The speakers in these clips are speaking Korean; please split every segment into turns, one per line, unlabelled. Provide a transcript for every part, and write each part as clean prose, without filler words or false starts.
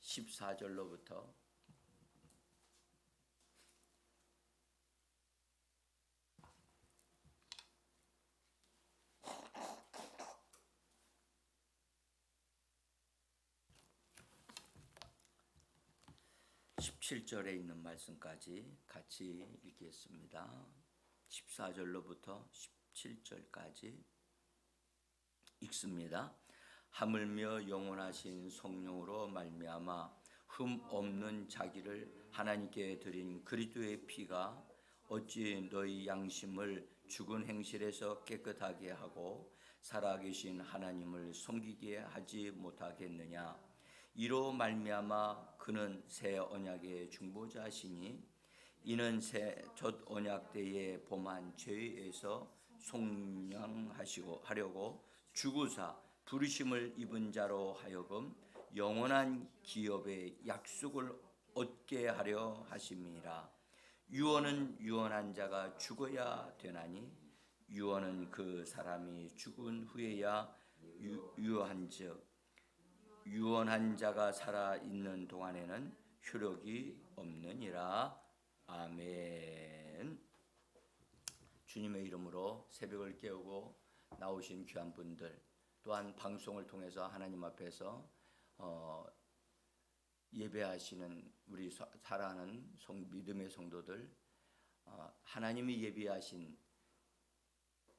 14절로부터 17절에 있는 말씀까지 같이 읽겠습니다. 14절로부터 17절까지 읽습니다. 하물며 영원하신 성령으로 말미암아 흠 없는 자기를 하나님께 드린 그리스도의 피가 어찌 너희 양심을 죽은 행실에서 깨끗하게 하고 살아계신 하나님을 섬기게 하지 못하겠느냐. 이로 말미암아 그는 새 언약의 중보자시니 이는 첫 언약 때에 범한 죄에서 속량하시고 하려고 죽으사 부르심을 입은 자로 하여금 영원한 기업의 약속을 얻게 하려 하심이라. 유언은 유언한 자가 죽어야 되나니 유언은 그 사람이 죽은 후에야 유효한즉 유언한 자가 살아 있는 동안에는 효력이 없느니라. 아멘. 주님의 이름으로 새벽을 깨우고 나오신 귀한 분들, 또한 방송을 통해서 하나님 앞에서 예배하시는 우리 사랑하는 믿음의 성도들, 하나님이 예비하신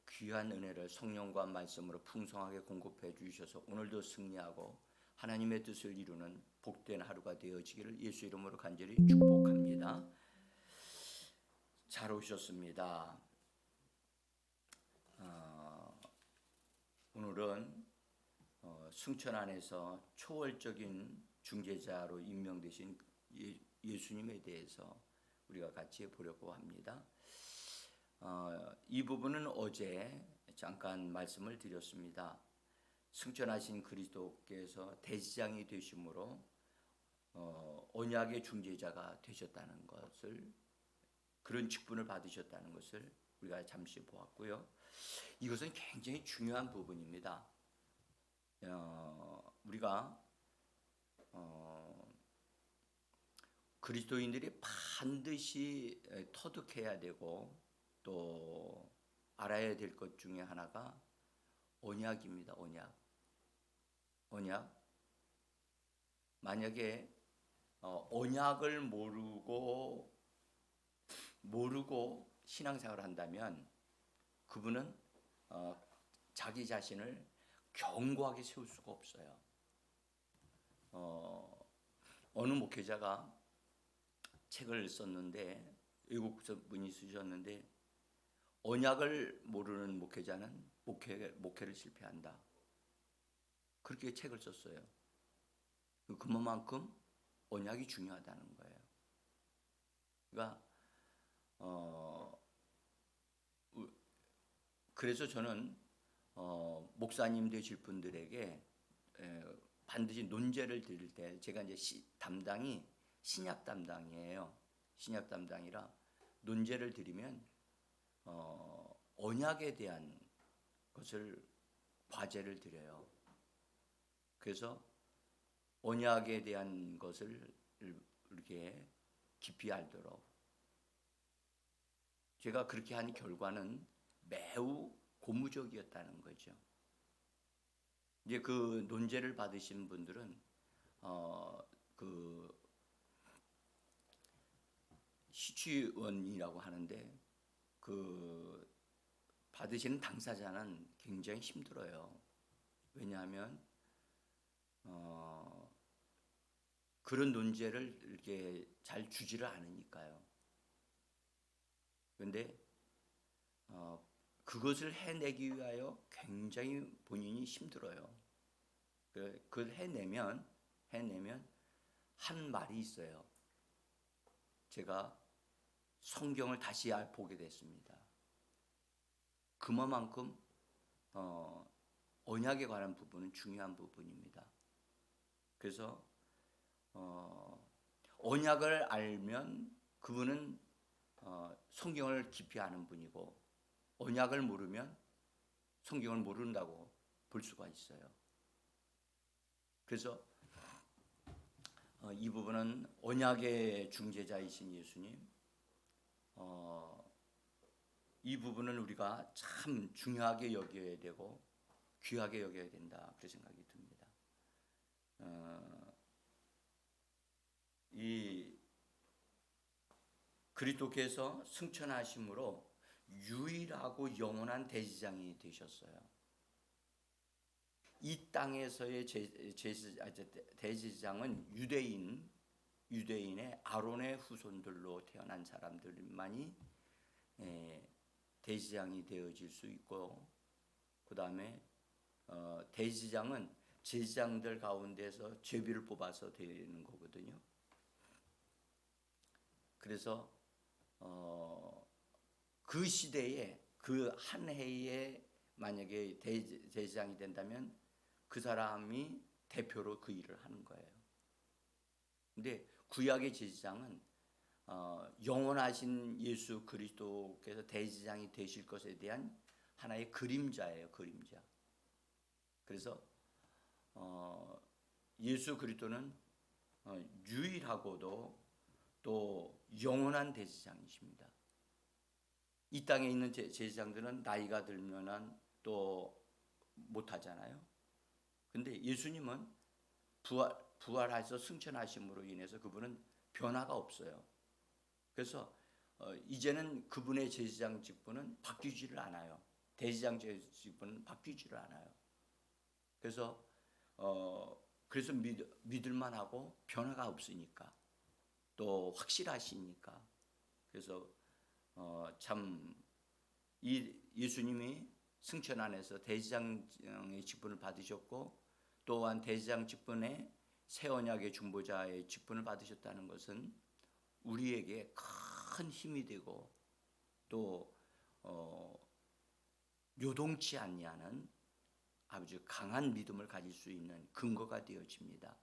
귀한 은혜를 성령과 말씀으로 풍성하게 공급해 주셔서 오늘도 승리하고 하나님의 뜻을 이루는 복된 하루가 되어지기를 예수 이름으로 간절히 축복합니다. 잘 오셨습니다. 오늘은 승천 안에서 초월적인 중재자로 임명되신 예수님에 대해서 우리가 같이 보려고 합니다. 이 부분은 어제 잠깐 말씀을 드렸습니다. 승천하신 그리스도께서 대지장이 되심으로 언약의 중재자가 되셨다는 것을, 그런 직분을 받으셨다는 것을 우리가 잠시 보았고요. 이것은 굉장히 중요한 부분입니다. 우리가 그리스도인들이 반드시 터득해야 되고 또 알아야 될 것 중에 하나가 언약입니다. 언약. 만약에 언약을 모르고 신앙생활을 한다면 그분은 자기 자신을 견고하게 세울 수가 없어요. 어느 목회자가 책을 썼는데, 외국 분이 쓰셨는데, 언약을 모르는 목회자는 목회를 실패한다. 그렇게 책을 썼어요. 그만큼 언약이 중요하다는 거예요. 그러니까 그래서 저는 목사님 되실 분들에게 반드시 논제를 드릴 때, 제가 이제 담당이 신약 담당이에요. 신약 담당이라 논제를 드리면 언약에 대한 것을 과제를 드려요. 그래서 언약에 대한 것을 이렇게 깊이 알도록, 제가 그렇게 한 결과는 매우 고무적이었다는 거죠. 이제 그 논제를 받으신 분들은 그 시취원이라고 하는데, 그 받으시는 당사자는 굉장히 힘들어요. 왜냐하면 그런 논제를 이렇게 잘 주지를 않으니까요. 그런데 그것을 해내기 위하여 굉장히 본인이 힘들어요. 그걸 해내면 한 말이 있어요. 제가 성경을 다시 보게 됐습니다. 그만큼 언약에 관한 부분은 중요한 부분입니다. 그래서 언약을 알면 그분은 성경을 깊이 아는 분이고, 언약을 모르면 성경을 모른다고 볼 수가 있어요. 그래서 이 부분은 언약의 중재자이신 예수님, 이 부분을 우리가 참 중요하게 여겨야 되고 귀하게 여겨야 된다, 그런 생각이 듭니다. 이 그리스도께서 승천하심으로 유일하고 영원한 대제사장이 되셨어요. 이 땅에서의 대제사장은 유대인의 아론의 후손들로 태어난 사람들만이 대제사장이 되어질 수 있고, 그 다음에 대제사장은 제사장들 가운데서 제비를 뽑아서 되는 거거든요. 그래서 그 시대에 그 한 해에 만약에 대제사장이 된다면 그 사람이 대표로 그 일을 하는 거예요. 근데 구약의 제사장은 영원하신 예수 그리스도께서 대제사장이 되실 것에 대한 하나의 그림자예요, 그림자. 그래서 예수 그리스도는 유일하고도 또 영원한 대제사장이십니다. 이 땅에 있는 제사장들은 나이가 들면은 또 못하잖아요. 근데 예수님은 부활하셔서 승천하심으로 인해서 그분은 변화가 없어요. 그래서 이제는 그분의 제사장 직분은 바뀌지를 않아요. 대제사장 직분은 바뀌지를 않아요. 그래서 믿을만 하고 변화가 없으니까, 또 확실하시니까. 그래서 참 이 예수님이 승천 안에서 대제사장의 직분을 받으셨고, 또한 대제사장 직분에 새 언약의 중보자의 직분을 받으셨다는 것은 우리에게 큰 힘이 되고 또 요동치 아니하는 아주 강한 믿음을 가질 수 있는 근거가 되어집니다.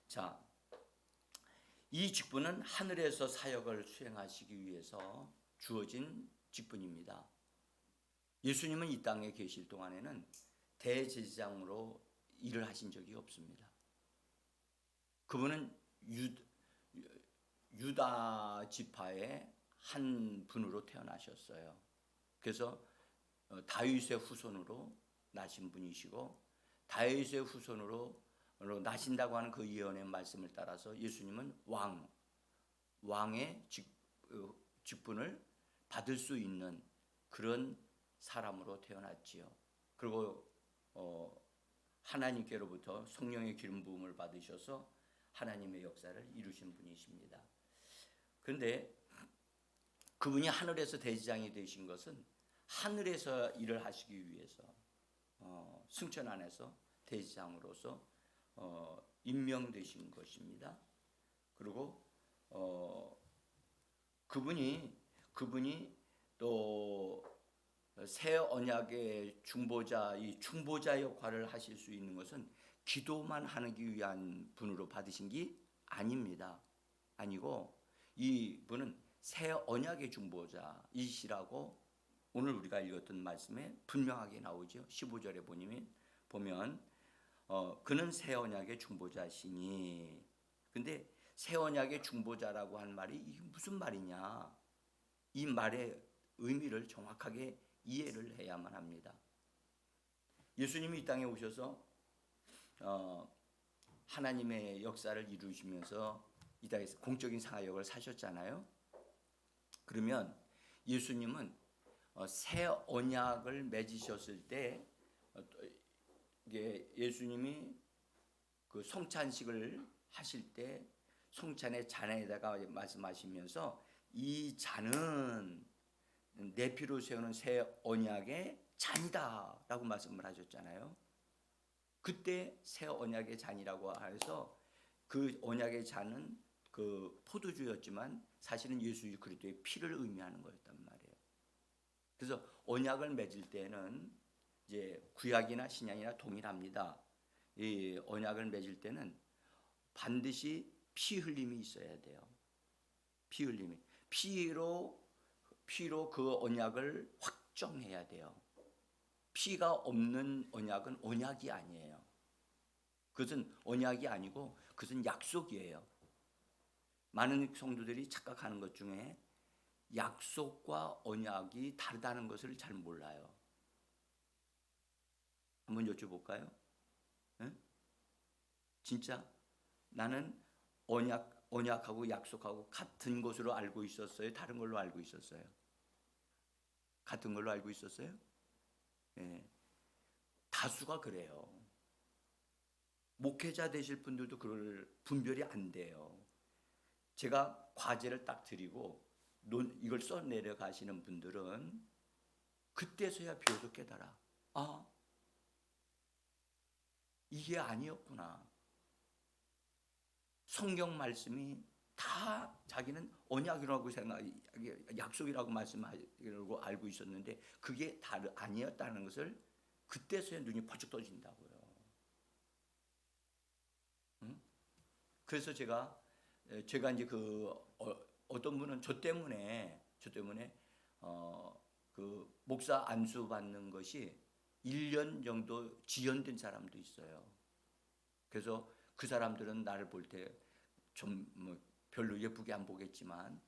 자, 이 직분은 하늘에서 사역을 수행하시기 위해서 주어진 직분입니다. 예수님은 이 땅에 계실 동안에는 대제사장으로 일을 하신 적이 없습니다. 그분은 유다 지파의 한 분으로 태어나셨어요. 그래서 다윗의 후손으로 나신 분이시고, 다윗의 후손으로 나신다고 하는 그 예언의 말씀을 따라서 예수님은 왕의 직분을 받을 수 있는 그런 사람으로 태어났지요. 그리고 하나님께로부터 성령의 기름 부음을 받으셔서 하나님의 역사를 이루신 분이십니다. 그런데 그분이 하늘에서 대제사장이 되신 것은 하늘에서 일을 하시기 위해서 승천 안에서 대제사장으로서 임명되신 것입니다. 그리고 그분이 또 새 언약의 중보자, 이 중보자 역할을 하실 수 있는 것은 기도만 하기 위한 분으로 받으신 게 아닙니다. 아니고 이 분은 새 언약의 중보자이시라고 오늘 우리가 읽었던 말씀에 분명하게 나오죠. 15절에 보면 그는 새 언약의 중보자시니. 근데 새 언약의 중보자라고 한 말이 이게 무슨 말이냐? 이 말의 의미를 정확하게 이해를 해야만 합니다. 예수님이 이 땅에 오셔서 하나님의 역사를 이루시면서 이 땅에서 공적인 사역을 사셨잖아요. 그러면 예수님은 새 언약을 맺으셨을 때 예수님이 그 성찬식을 하실 때 성찬의 잔에다가 말씀하시면서 이 잔은 내 피로 세우는 새 언약의 잔이다 라고 말씀을 하셨잖아요. 그때 새 언약의 잔이라고 해서 그 언약의 잔은 그 포도주였지만 사실은 예수 그리스도의 피를 의미하는 거였단 말이에요. 그래서 언약을 맺을 때는 이제 구약이나 신약이나 동일합니다. 이 언약을 맺을 때는 반드시 피 흘림이 있어야 돼요. 피 흘림이. 피로 그 언약을 확정해야 돼요. 피가 없는 언약은 언약이 아니에요. 그것은 언약이 아니고 그것은 약속이에요. 많은 성도들이 착각하는 것 중에 약속과 언약이 다르다는 것을 잘 몰라요. 한번 여쭤볼까요? 네? 진짜 나는 언약하고 약속하고 같은 것으로 알고 있었어요? 다른 걸로 알고 있었어요? 같은 걸로 알고 있었어요? 네. 다수가 그래요. 목회자 되실 분들도 그걸 분별이 안 돼요. 제가 과제를 딱 드리고 이걸 써 내려가시는 분들은 그때서야 비로소 깨달아. 아, 이게 아니었구나. 성경 말씀이 다 자기는 언약이라고 약속이라고 말씀하고 알고 있었는데 그게 아니었다는 것을 그때서야 눈이 번쩍 떠진다고요. 응? 그래서 제가 이제 어떤 분은 저 때문에 그 목사 안수 받는 것이 1년 정도 지연된 사람도 있어요. 그래서 그 사람들은 나를 볼 때 좀 뭐 별로 예쁘게 안 보겠지만,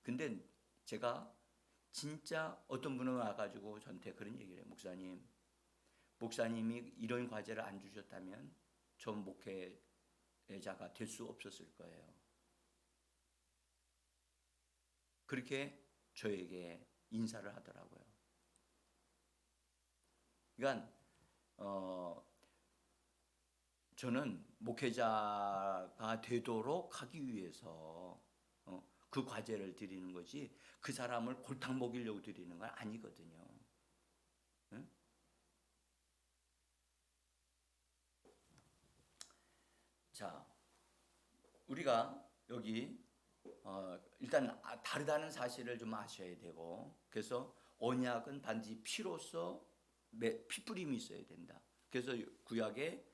근데 제가 진짜 어떤 분은 와가지고 저한테 그런 얘기를 해요. 목사님이 이런 과제를 안 주셨다면 저 목회자가 될 수 없었을 거예요. 그렇게 저에게 인사를 하더라고요. 그러니까 저는 목회자가 되도록 하기 위해서 그 과제를 드리는 거지 그 사람을 골탕 먹이려고 드리는 건 아니거든요. 응? 자, 우리가 여기 일단 다르다는 사실을 좀 아셔야 되고, 그래서 언약은 반드시 피로써 피뿌림이 있어야 된다. 그래서 구약에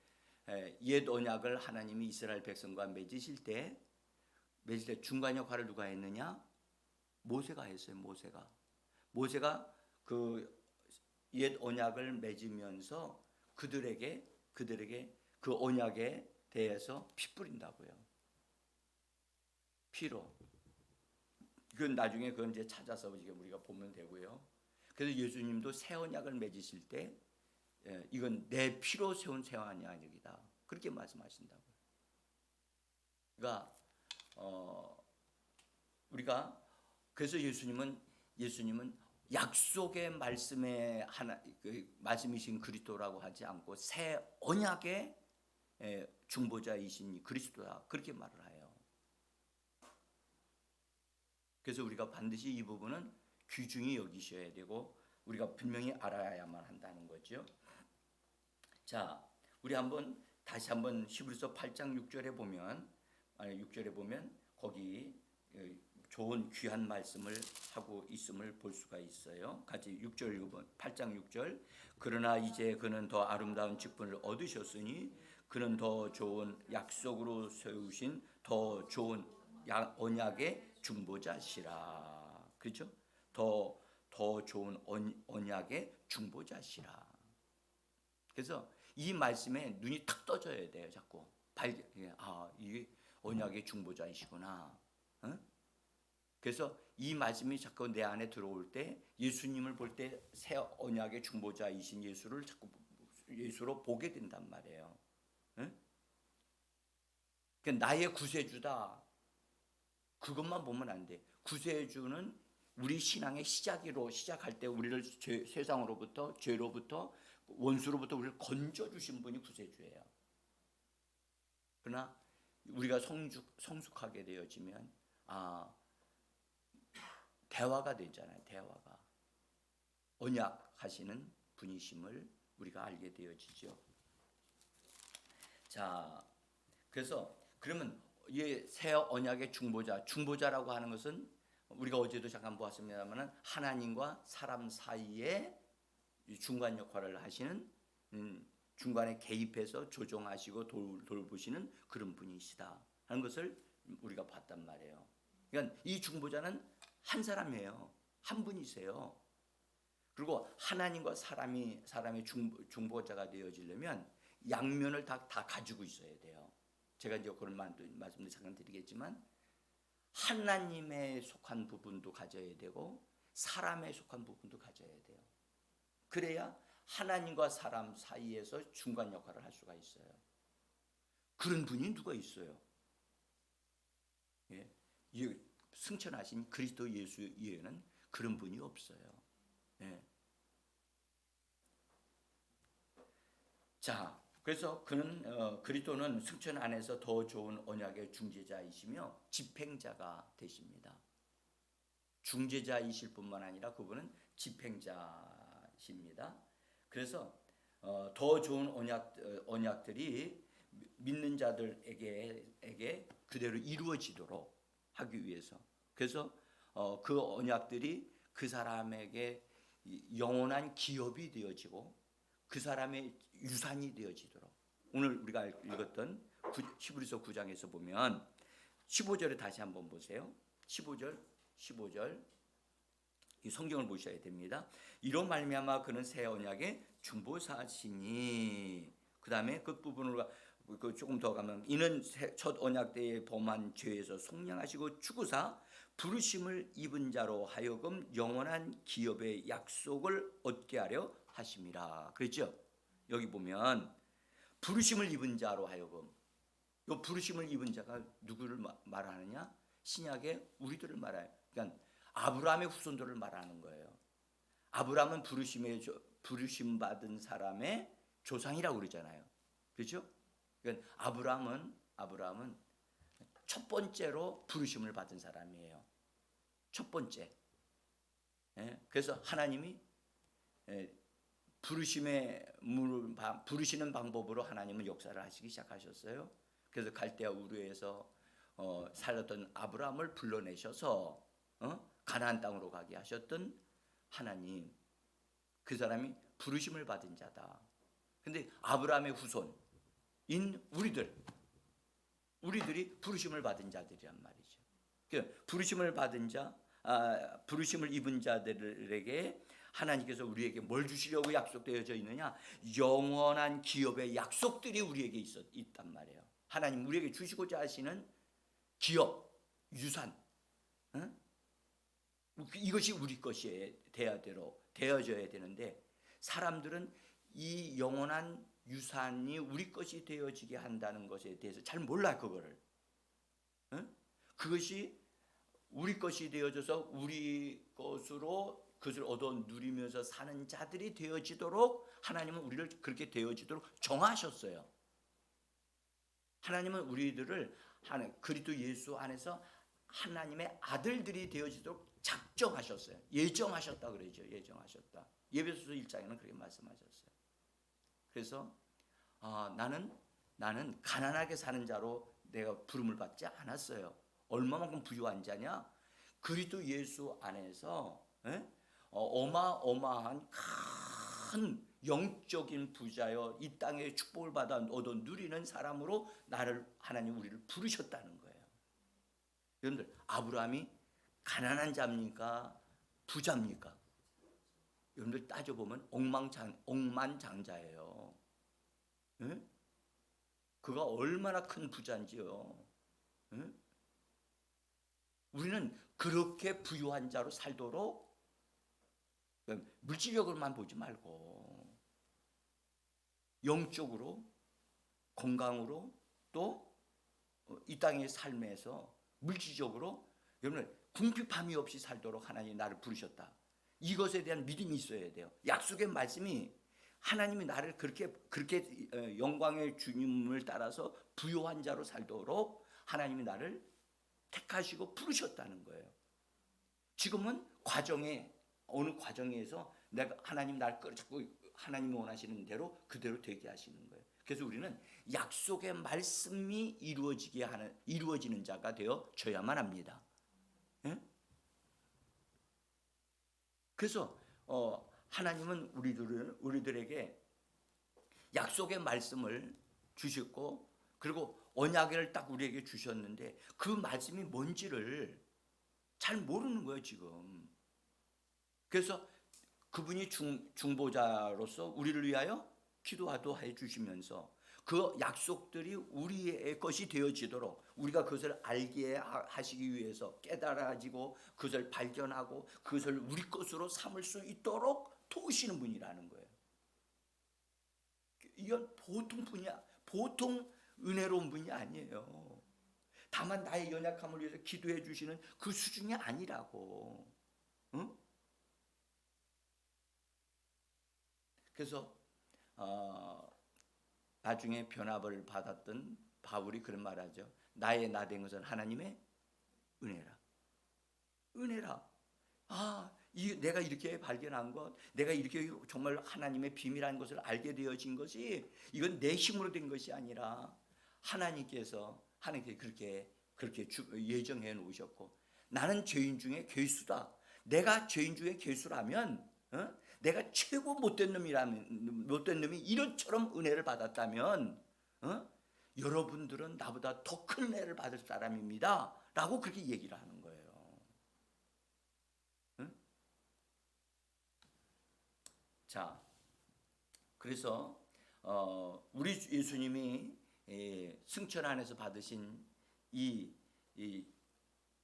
옛 언약을 하나님이 이스라엘 백성과 맺으실 때 중간 역할을 누가 했느냐? 모세가 했어요. 모세가 그 옛 언약을 맺으면서 그들에게 그 언약에 대해서 피 뿌린다고요. 피로. 그건 나중에 그건 이제 찾아서 우리가 보면 되고요. 그래서 예수님도 새 언약을 맺으실 때 이건 내 피로 세운 새 언약이다. 그렇게 말씀하신다고요. 그러니까 우리가 그래서 예수님은 약속의 말씀의 말씀이신 그리스도라고 하지 않고 새 언약의 중보자이신 그리스도다 그렇게 말을 해요. 그래서 우리가 반드시 이 부분은 귀중히 여기셔야 되고 우리가 분명히 알아야만 한다는 거죠. 자, 우리 다시 한번 히브리서 8장 6절에 보면 거기 좋은 귀한 말씀을 하고 있음을 볼 수가 있어요. 같이 6절 읽어보면 8장 6절. 그러나 이제 그는 더 아름다운 직분을 얻으셨으니 그는 더 좋은 약속으로 세우신 더 좋은 언약의 중보자시라. 그렇죠? 더 좋은 언약의 중보자시라. 그래서 이 말씀에 눈이 탁 떠져야 돼요. 자꾸 이게 언약의 중보자이시구나. 어? 그래서 이 말씀이 자꾸 내 안에 들어올 때 예수님을 볼 때 새 언약의 중보자이신 예수를 자꾸 예수로 보게 된단 말이에요. 응? 그러니까 나의 구세주다. 그것만 보면 안 돼. 구세주는 우리 신앙의 시작할 때 우리를 세상으로부터 죄로부터 원수로부터 우리를 건져 주신 분이 구세주예요. 그러나 우리가 성숙하게 되어지면 대화가 되잖아요. 대화가 언약하시는 분이심을 우리가 알게 되어지죠. 자, 그래서 그러면 이 새 언약의 중보자라고 하는 것은 우리가 어제도 잠깐 보았습니다만은 하나님과 사람 사이에 중간 역할을 하시는 중간에 개입해서 조정하시고 돌보시는 그런 분이시다 하는 것을 우리가 봤단 말이에요. 그러니까 이 중보자는 한 사람이에요. 한 분이세요. 그리고 하나님과 사람의 중보자가 되어지려면 양면을 다 가지고 있어야 돼요. 제가 이제 그런 말씀도 잠깐 드리겠지만 하나님에 속한 부분도 가져야 되고 사람에 속한 부분도 가져야 돼요. 그래야 하나님과 사람 사이에서 중간 역할을 할 수가 있어요. 그런 분이 누가 있어요? 예? 승천하신 그리스도 예수 이외에는 그런 분이 없어요. 예. 자, 그래서 그리스도는 승천 안에서 더 좋은 언약의 중재자이시며 집행자가 되십니다. 중재자이실 뿐만 아니라 그분은 집행자십니다. 그래서 더 좋은 언약들이 믿는 자들에게 그대로 이루어지도록 하기 위해서, 그래서 그 언약들이 그 사람에게 영원한 기업이 되어지고 그 사람의 유산이 되어지도록, 오늘 우리가 읽었던 히브리서 9장에서 보면 15절에 다시 한번 보세요. 15절 이 성경을 보셔야 됩니다. 이로 말미암아 그는 새 언약의 중보사시니, 그 다음에 그 부분을 조금 더 가면 이는 첫 언약 때에 범한 죄에서 속량하시고 죽으사 부르심을 입은 자로 하여금 영원한 기업의 약속을 얻게 하려 하심이라. 그렇죠? 여기 보면 부르심을 입은 자로 하여금, 이 부르심을 입은 자가 누구를 말하느냐? 신약의 우리들을 말해요. 그러니까 아브라함의 후손들을 말하는 거예요. 아브라함은 부르심 받은 사람의 조상이라고 그러잖아요. 그렇죠? 그러니까 아브라함은 첫 번째로 부르심을 받은 사람이에요. 첫 번째. 그래서 하나님이 부르시는 방법으로 하나님은 역사를 하시기 시작하셨어요. 그래서 갈대아 우르에서 살았던 아브라함을 불러내셔서 가나안 땅으로 가게 하셨던 하나님, 그 사람이 부르심을 받은 자다. 근데 아브라함의 후손인 우리들이 부르심을 받은 자들이란 말이죠. 부르심을 받은 자, 부르심을 입은 자들에게 하나님께서 우리에게 뭘 주시려고 약속되어져 있느냐? 영원한 기업의 약속들이 우리에게 있단 말이에요. 하나님 우리에게 주시고자 하시는 기업, 유산, 이것이 우리 것이 되어져야 되는데, 사람들은 이 영원한 유산이 우리 것이 되어지게 한다는 것에 대해서 잘 몰라. 그것이 우리 것이 되어져서 우리 것으로 그것을 얻어 누리면서 사는 자들이 되어지도록 하나님은 우리를 그렇게 되어지도록 정하셨어요. 하나님은 우리들을 그리스도 예수 안에서 하나님의 아들들이 되어지도록 작정하셨어요. 예정하셨다 그러죠. 예정하셨다. 에베소서 1장에는 그렇게 말씀하셨어요. 그래서 나는 가난하게 사는 자로 내가 부름을 받지 않았어요. 얼마만큼 부유한 자냐? 그리스도 예수 안에서 어마어마한 큰 영적인 부자여 이 땅에 축복을 받아 얻어 누리는 사람으로 하나님 우리를 부르셨다는 거예요. 여러분들, 아브라함이 가난한 자입니까? 부자입니까? 여러분들 따져보면 억만장자예요. 그가 얼마나 큰 부자인지요. 우리는 그렇게 부유한 자로 살도록 물질력을만 보지 말고 영적으로, 건강으로, 또 이 땅의 삶에서 물질적으로 여러분들 궁핍함이 없이 살도록 하나님이 나를 부르셨다. 이것에 대한 믿음이 있어야 돼요. 약속의 말씀이 하나님이 나를 그렇게 영광의 주님을 따라서 부유한 자로 살도록 하나님이 나를 택하시고 부르셨다는 거예요. 지금은 어느 과정에서 내가 하나님 날 끌어잡고 하나님이 원하시는 대로 그대로 되게 하시는 거예요. 그래서 우리는 약속의 말씀이 이루어지는 자가 되어져야만 합니다. 그래서 하나님은 우리들에게 약속의 말씀을 주셨고, 그리고 언약을 딱 우리에게 주셨는데 그 말씀이 뭔지를 잘 모르는 거예요 지금. 그래서 그분이 중보자로서 우리를 위하여 기도하도 해 주시면서 그 약속들이 우리의 것이 되어지도록 우리가 그것을 알게 하시기 위해서 깨달아지고 그것을 발견하고 그것을 우리 것으로 삼을 수 있도록 도우시는 분이라는 거예요. 이건 보통 분이야. 보통 은혜로운 분이 아니에요. 다만 나의 연약함을 위해서 기도해 주시는 그 수준이 아니라고. 응? 그래서 나중에 변압을 받았던 바울이 그런 말하죠. 나의 나된 것은 하나님의 은혜라. 은혜라. 내가 이렇게 발견한 것, 내가 이렇게 정말 하나님의 비밀한 것을 알게 되어진 것이 이건 내 힘으로 된 것이 아니라 하나님께서 그렇게 예정해 놓으셨고, 나는 죄인 중에 괴수다. 내가 죄인 중에 괴수라면, 내가 최고 못된 놈이 이런처럼 은혜를 받았다면, 여러분들은 나보다 더 큰 은혜를 받을 사람입니다.라고 그렇게 얘기를 하는 거예요. 자, 그래서 우리 예수님이 승천 안에서 받으신 이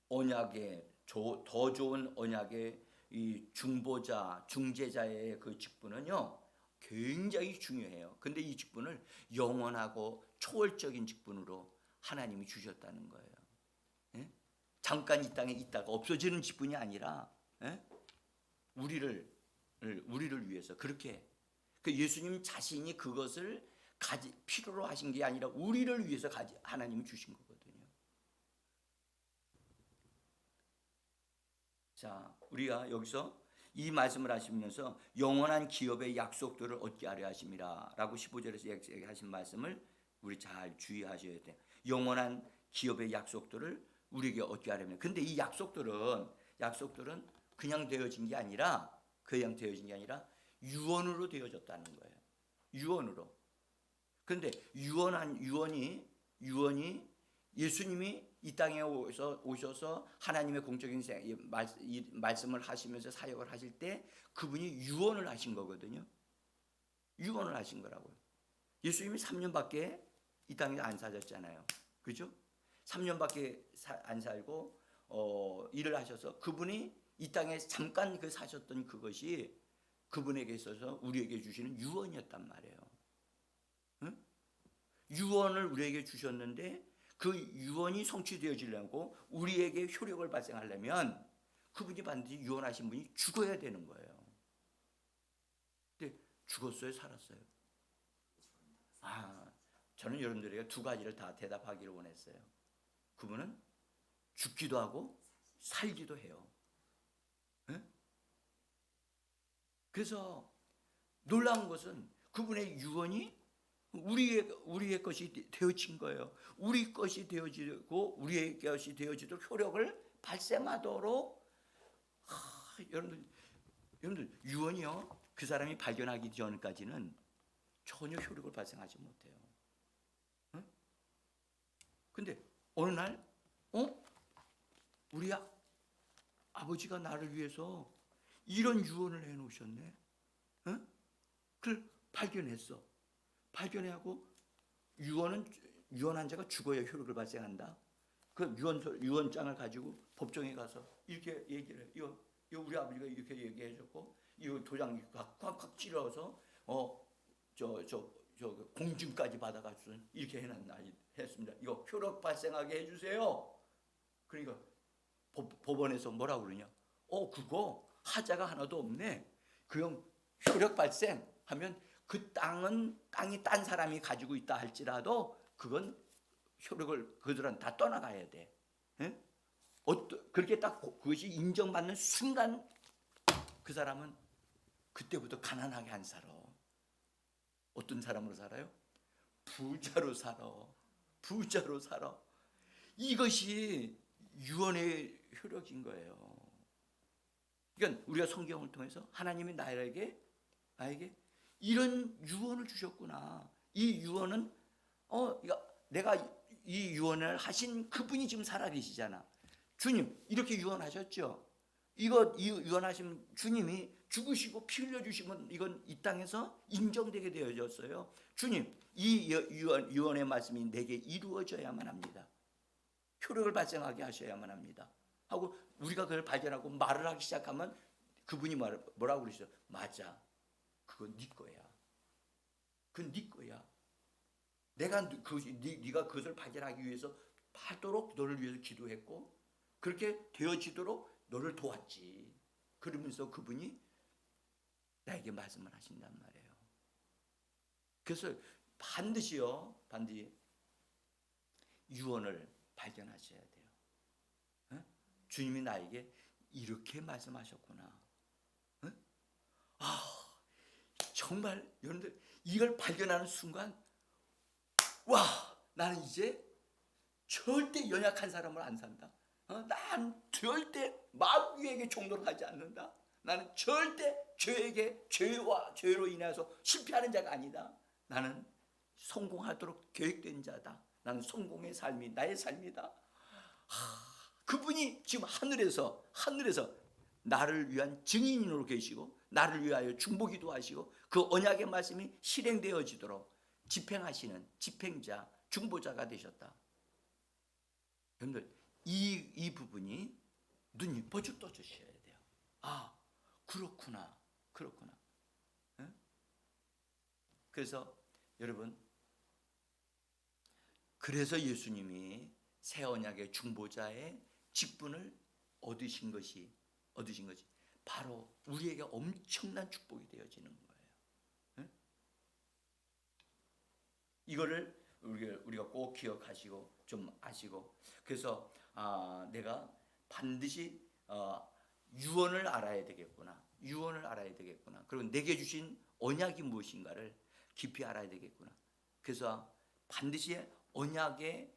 언약의 더 좋은 언약의 이 중보자, 중재자의 그 직분은요 굉장히 중요해요. 근데 이 직분을 영원하고 초월적인 직분으로 하나님이 주셨다는 거예요. 예? 잠깐 이 땅에 있다가 없어지는 직분이 아니라 우리를 위해서 그렇게 예수님 자신이 그것을 필요로 하신 게 아니라 우리를 위해서 하나님이 주신 거거든요. 자, 우리가 여기서 이 말씀을 하시면서 영원한 기업의 약속들을 얻게 하려 하심이라 라고 15절에서 얘기하신 말씀을 우리 잘 주의하셔야 돼요. 영원한 기업의 약속들을 우리에게 얻게 하려면, 근데 이 약속들은 그냥 되어진 게 아니라 유언으로 되어졌다는 거예요. 유언으로. 그런데 유언이 예수님이 이 땅에 오셔서 하나님의 공적인 말씀을 하시면서 사역을 하실 때 그분이 유언을 하신 거거든요. 유언을 하신 거라고요. 예수님이 3년밖에 이 땅에 안 사셨잖아요. 그죠? 3년밖에 안 살고 일을 하셔서 그분이 이 땅에 잠깐 사셨던 그것이 그분에게 있어서 우리에게 주시는 유언이었단 말이에요. 응? 유언을 우리에게 주셨는데 그 유언이 성취되어지려고 우리에게 효력을 발생하려면 그분이 반드시 유언하신 분이 죽어야 되는 거예요. 근데 죽었어요, 살았어요? 저는 여러분들에게 두 가지를 다 대답하기를 원했어요. 그분은 죽기도 하고 살기도 해요. 그래서 놀라운 것은 그분의 유언이 우리의 것이 되어진 거예요. 우리 것이 되어지고 우리의 것이 되어지도록 효력을 발생하도록. 여러분들 유언이요 그 사람이 발견하기 전까지는 전혀 효력을 발생하지 못해요. 근데 어느 날 우리 아버지가 나를 위해서 이런 유언을 해놓으셨네. 그걸 발견했어. 발견하고 유언한 자가 죽어야 효력을 발생한다. 그 유언장을 가지고 법정에 가서 이렇게 얘기를 해. 이거 우리 아버지가 이렇게 얘기해줬고 이거 도장 꽉꽉 찔러서 공증까지 받아가지고 이렇게 했습니다. 이거 효력 발생하게 해주세요. 그러니까 법원에서 뭐라고 그러냐? 그거 하자가 하나도 없네. 그럼 효력 발생하면 그 땅이 딴 사람이 가지고 있다 할지라도 그건 효력을 그들은 다 떠나가야 돼. 그렇게 딱 그것이 인정받는 순간 그 사람은 그때부터 가난하게 안 살아. 어떤 사람으로 살아요? 부자로 살아. 이것이 유언의 효력인 거예요. 그러니까 우리가 성경을 통해서 하나님이 나에게 이런 유언을 주셨구나. 이 유언은 내가 이 유언을 하신 그분이 지금 살아계시잖아. 주님 이렇게 유언하셨죠. 이 유언하신 주님이 죽으시고 피 흘려주시면 이건 이 땅에서 인정되게 되어졌어요. 주님, 이 유언의 말씀이 내게 이루어져야만 합니다. 효력을 발생하게 하셔야만 합니다. 하고 우리가 그걸 발견하고 말을 하기 시작하면 그분이 뭐라고 그러시죠? 맞아, 그건 네 거야. 그건 네 거야. 내가 네가 그것을 발견하기 위해서 하도록 너를 위해서 기도했고 그렇게 되어지도록 너를 도왔지. 그러면서 그분이 나에게 말씀을 하신단 말이에요. 그래서 반드시 유언을 발견하셔야 돼요. 어? 주님이 나에게 이렇게 말씀하셨구나. 어? 정말 여러분들 이걸 발견하는 순간 와, 나는 이제 절대 연약한 사람을 안 산다. 난 절대 마귀에게 종노를 하지 않는다. 나는 절대 죄로 인해서 실패하는 자가 아니다. 나는 성공하도록 계획된 자다. 나는 성공의 삶이 나의 삶이다. 그분이 지금 하늘에서 나를 위한 증인으로 계시고 나를 위하여 중보기도 하시고 그 언약의 말씀이 실행되어지도록 집행하시는 집행자, 중보자가 되셨다. 여러분들 이 부분이 눈이 번쩍 떠주셔야 돼요. 아, 그렇구나. 응? 그래서 여러분, 그래서 예수님이 새 언약의 중보자의 직분을 얻으신 것이 바로 우리에게 엄청난 축복이 되어지는 거예요. 응? 이거를 우리가 꼭 기억하시고 좀 아시고, 그래서 내가 반드시 유언을 알아야 되겠구나. 그리고 내게 주신 언약이 무엇인가를 깊이 알아야 되겠구나. 그래서 반드시 언약에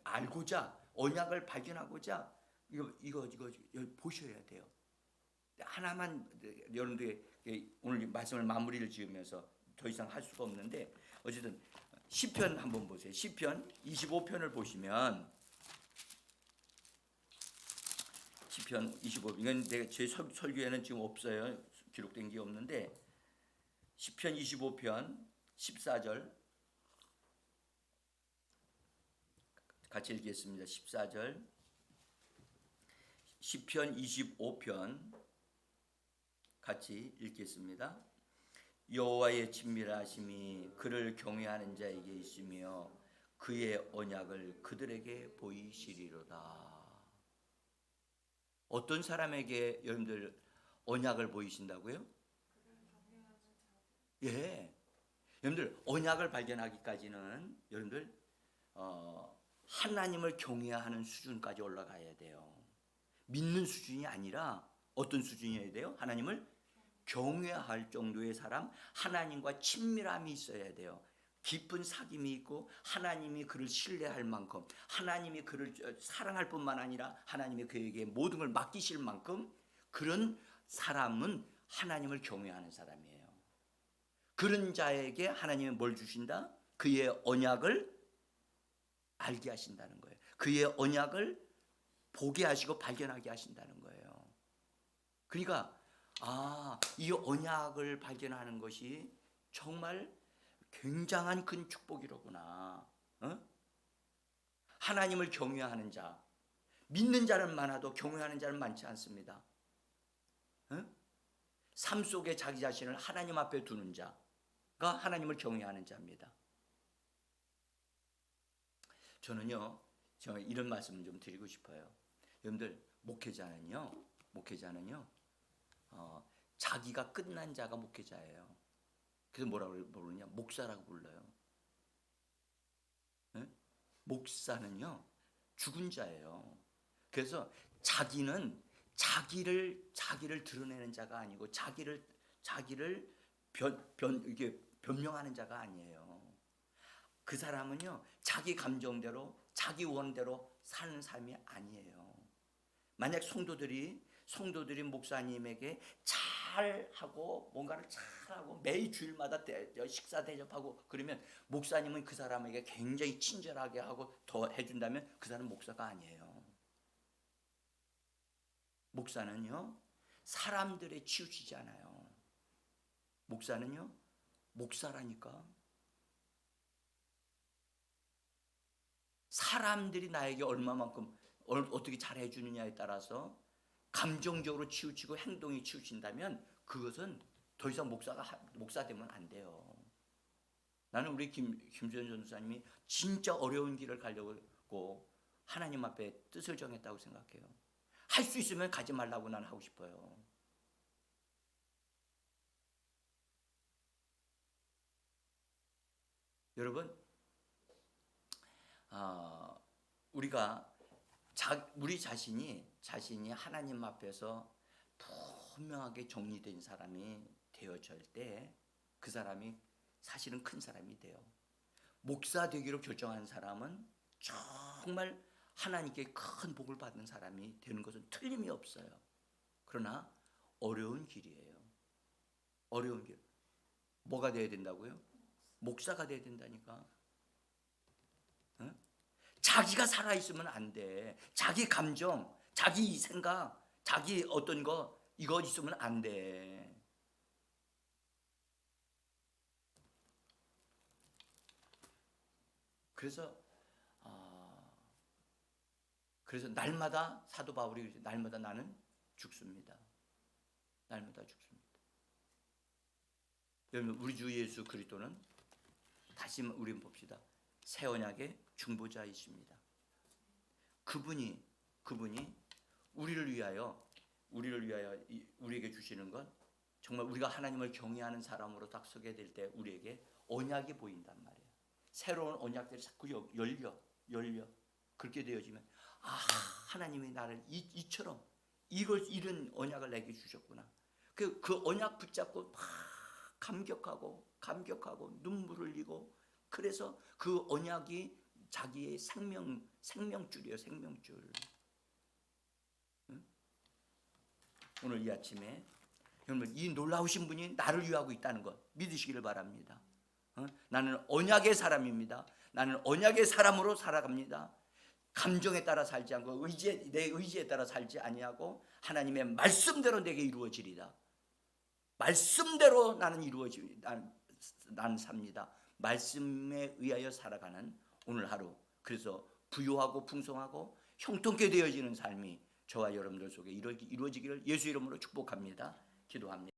알고자, 언약을 발견하고자 이거 보셔야 돼요. 하나만 여러분들 오늘 말씀을 마무리를 지으면서 더 이상 할 수가 없는데, 어쨌든 시편 한번 보세요. 시편 25편을 보시면, 시편 25, 이건 제 설교에는 지금 없어요. 기록된 게 없는데, 시편 25편 14절 같이 읽겠습니다. 14절. 시편 25편 같이 읽겠습니다. 여호와의 친밀하심이 그를 경외하는 자에게 있으며 그의 언약을 그들에게 보이시리로다. 어떤 사람에게 여러분들 언약을 보이신다고요? 예. 여러분들 언약을 발견하기까지는 여러분들 하나님을 경외하는 수준까지 올라가야 돼요. 믿는 수준이 아니라 어떤 수준이어야 돼요? 하나님을 경외할 정도의 사람, 하나님과 친밀함이 있어야 돼요. 깊은 사귐이 있고 하나님이 그를 신뢰할 만큼, 하나님이 그를 사랑할 뿐만 아니라 하나님이 그에게 모든 걸 맡기실 만큼, 그런 사람은 하나님을 경외하는 사람이에요. 그런 자에게 하나님이 뭘 주신다? 그의 언약을 알게 하신다는 거예요. 그의 언약을 보게 하시고 발견하게 하신다는 거예요. 그러니까 이 언약을 발견하는 것이 정말 굉장한 큰 축복이로구나. 하나님을 경외하는 자, 믿는 자는 많아도 경외하는 자는 많지 않습니다. 삶 속에 자기 자신을 하나님 앞에 두는 자가 하나님을 경외하는 자입니다. 저는요, 이런 말씀을 좀 드리고 싶어요. 여러분들, 목회자는요, 자기가 끝난 자가 목회자예요. 그래서 뭐라고 부르냐? 목사라고 불러요. 네? 목사는요, 죽은 자예요. 그래서 자기는 자기를 드러내는 자가 아니고 자기를 이게 변명하는 자가 아니에요. 그 사람은요, 자기 감정대로 자기 원대로 사는 삶이 아니에요. 만약 성도들이 목사님에게 잘하고 뭔가를 잘하고 매일 주일마다 식사 대접하고 그러면 목사님은 그 사람에게 굉장히 친절하게 하고 더 해준다면 그 사람은 목사가 아니에요. 목사는요, 사람들에 치우치지 않아요. 목사는요, 목사라니까. 사람들이 나에게 얼마만큼 어떻게 잘해 주느냐에 따라서 감정적으로 치우치고 행동이 치우친다면 그것은 더 이상 목사 되면 안 돼요. 나는 우리 김수현 전도사님이 진짜 어려운 길을 가려고 하나님 앞에 뜻을 정했다고 생각해요. 할 수 있으면 가지 말라고 난 하고 싶어요. 여러분, 우리가 우리 자신이 하나님 앞에서 분명하게 정리된 사람이 되어질 때 그 사람이 사실은 큰 사람이 돼요. 목사 되기로 결정한 사람은 정말 하나님께 큰 복을 받는 사람이 되는 것은 틀림이 없어요. 그러나 어려운 길이에요. 어려운 길. 뭐가 돼야 된다고요? 목사가 돼야 된다니까. 응? 자기가 살아있으면 안 돼. 자기 감정, 자기 생각, 자기 어떤 거 이거 있으면 안 돼. 그래서 날마다 사도 바울이 날마다 나는 죽습니다. 날마다 죽습니다. 여러분, 우리 주 예수 그리스도는 다시 우리 봅시다. 새 언약의 중보자이십니다. 그분이 우리를 위하여 우리에게 주시는 것, 정말 우리가 하나님을 경외하는 사람으로 딱 서게 될 때 우리에게 언약이 보인단 말이에요. 새로운 언약들이 자꾸 열려 그렇게 되어지면 하나님이 나를 이처럼 이런 언약을 내게 주셨구나. 그 언약 붙잡고 막 감격하고 눈물을 흘리고, 그래서 그 언약이 자기의 생명줄이에요. 생명줄. 응? 오늘 이 아침에 여러분, 이 놀라우신 분이 나를 위하고 있다는 것 믿으시기를 바랍니다. 나는 언약의 사람입니다. 나는 언약의 사람으로 살아갑니다. 감정에 따라 살지 않고 내 의지에 따라 살지 아니하고 하나님의 말씀대로 내게 이루어지리다. 말씀대로 나는 나는 삽니다. 말씀에 의하여 살아가는 오늘 하루, 그래서 부유하고 풍성하고 형통케 되어지는 삶이 저와 여러분들 속에 이루어지기를 예수 이름으로 축복합니다. 기도합니다.